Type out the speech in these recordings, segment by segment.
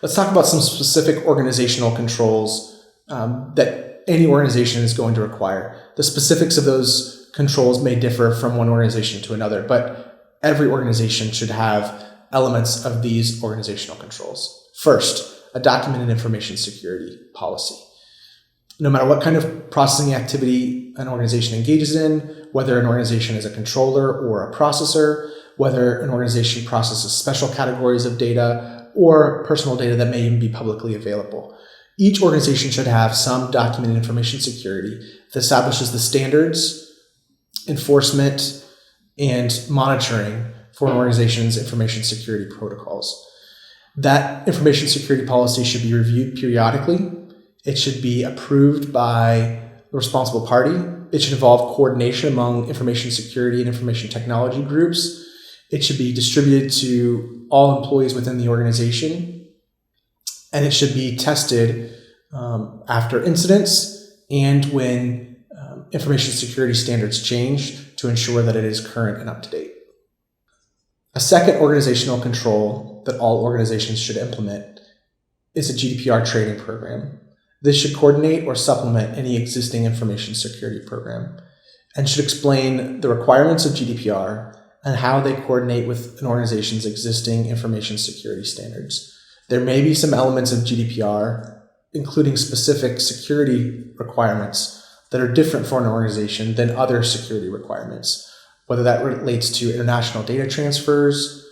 Let's talk about some specific organizational controls that any organization is going to require. The specifics of those controls may differ from one organization to another, but every organization should have elements of these organizational controls. First, a documented information security policy. No matter what kind of processing activity an organization engages in, whether an organization is a controller or a processor, whether an organization processes special categories of data or personal data that may even be publicly available, each organization should have some documented information security that establishes the standards, enforcement, and monitoring for an organization's information security protocols. That information security policy should be reviewed periodically. It should be approved by the responsible party. It should involve coordination among information security and information technology groups. It should be distributed to all employees within the organization. And it should be tested after incidents and when information security standards change to ensure that it is current and up to date. A second organizational control that all organizations should implement is a GDPR training program. This should coordinate or supplement any existing information security program and should explain the requirements of GDPR and how they coordinate with an organization's existing information security standards. There may be some elements of GDPR, including specific security requirements that are different for an organization than other security requirements, whether that relates to international data transfers,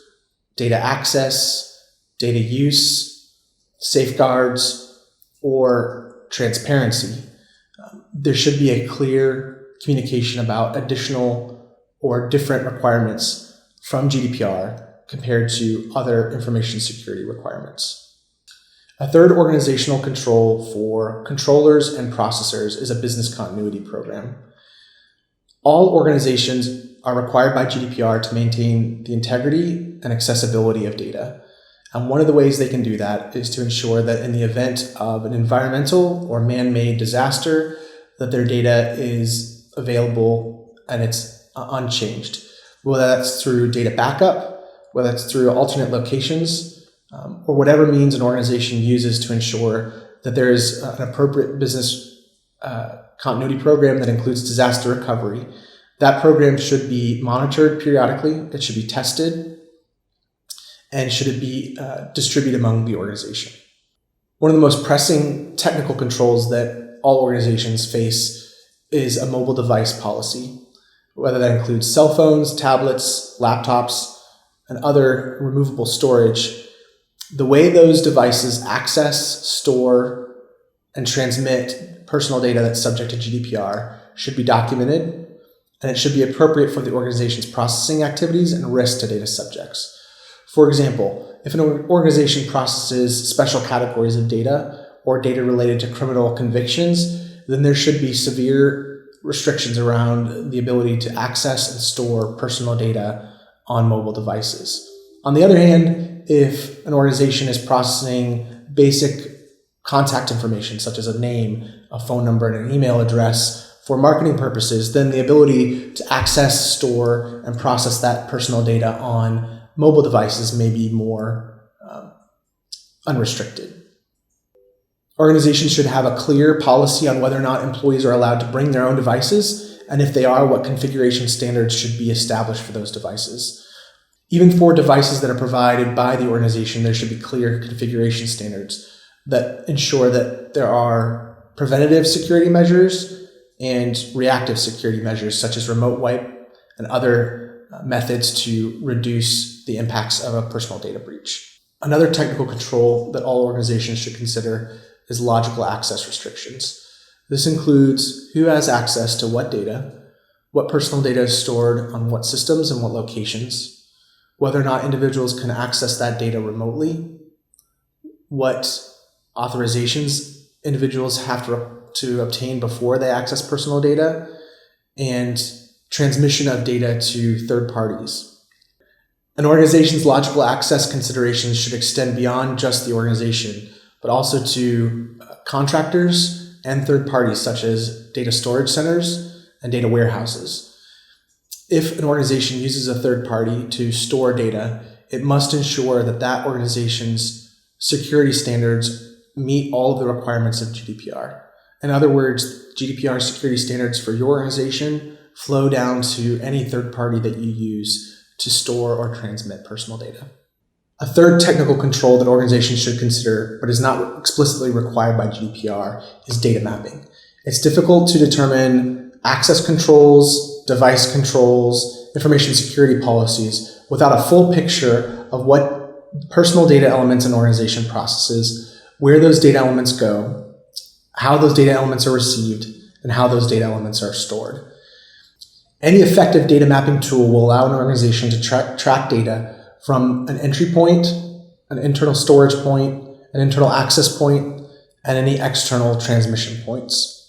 data access, data use, safeguards, or transparency. There should be a clear communication about additional or different requirements from GDPR compared to other information security requirements. A third organizational control for controllers and processors is a business continuity program. All organizations are required by GDPR to maintain the integrity and accessibility of data. And one of the ways they can do that is to ensure that in the event of an environmental or man-made disaster, that their data is available and it's unchanged. Whether that's through data backup, whether it's through alternate locations, or whatever means an organization uses to ensure that there is an appropriate business continuity program that includes disaster recovery. That program should be monitored periodically, it should be tested, and should it be distributed among the organization. One of the most pressing technical controls that all organizations face is a mobile device policy, whether that includes cell phones, tablets, laptops, and other removable storage. The way those devices access, store, and transmit personal data that's subject to GDPR should be documented, and it should be appropriate for the organization's processing activities and risk to data subjects. For example, if an organization processes special categories of data or data related to criminal convictions, then there should be severe restrictions around the ability to access and store personal data on mobile devices. On the other hand, if an organization is processing basic contact information, such as a name, a phone number, and an email address for marketing purposes, then the ability to access, store, and process that personal data on mobile devices may be more unrestricted. Organizations should have a clear policy on whether or not employees are allowed to bring their own devices, and if they are, what configuration standards should be established for those devices. Even for devices that are provided by the organization, there should be clear configuration standards that ensure that there are preventative security measures and reactive security measures, such as remote wipe and other methods to reduce the impacts of a personal data breach. Another technical control that all organizations should consider is logical access restrictions. This includes who has access to what data, what personal data is stored on what systems and what locations, whether or not individuals can access that data remotely, what authorizations individuals have to obtain before they access personal data, and transmission of data to third parties. An organization's logical access considerations should extend beyond just the organization, but also to contractors and third parties such as data storage centers and data warehouses. If an organization uses a third party to store data, it must ensure that that organization's security standards meet all of the requirements of GDPR. In other words, GDPR security standards for your organization flow down to any third party that you use to store or transmit personal data. A third technical control that organizations should consider, but is not explicitly required by GDPR, is data mapping. It's difficult to determine access controls, device controls, information security policies without a full picture of what personal data elements an organization processes, where those data elements go, how those data elements are received, and how those data elements are stored. Any effective data mapping tool will allow an organization to track data from an entry point, an internal storage point, an internal access point, and any external transmission points.